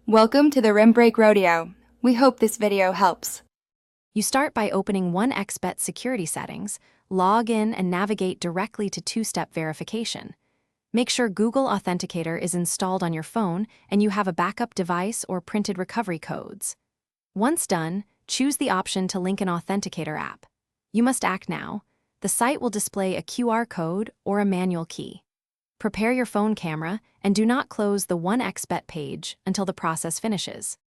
Welcome to the Rim Break Rodeo. We hope this video helps. You start by opening 1xBet security settings, log in and navigate directly to two-step verification. Make sure Google Authenticator is installed on your phone and you have a backup device or printed recovery codes. Once done, choose the option to link an Authenticator app. You must act now. The site will display a QR code or a manual key. Prepare your phone camera and do not close the 1xBet page until the process finishes.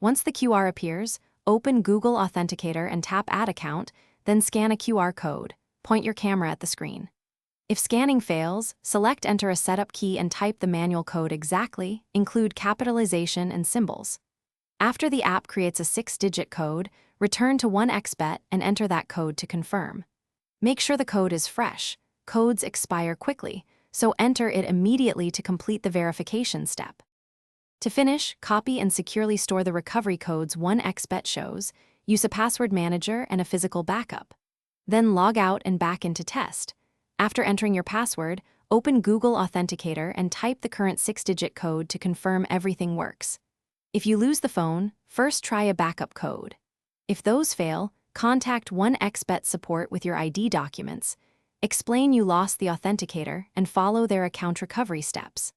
Once the QR appears, open Google Authenticator and tap Add Account, then scan a QR code. Point your camera at the screen. If scanning fails, select Enter a setup key and type the manual code exactly, include capitalization and symbols. After the app creates a 6-digit code, return to 1xBet and enter that code to confirm. Make sure the code is fresh. Codes expire quickly, so enter it immediately to complete the verification step. To finish, copy and securely store the recovery codes 1xBet shows, use a password manager and a physical backup. Then log out and back into test. After entering your password, open Google Authenticator and type the current 6-digit code to confirm everything works. If you lose the phone, first try a backup code. If those fail, contact 1xBet support with your ID documents. Explain you lost the authenticator and follow their account recovery steps.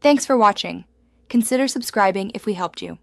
Thanks for watching. Consider subscribing if we helped you.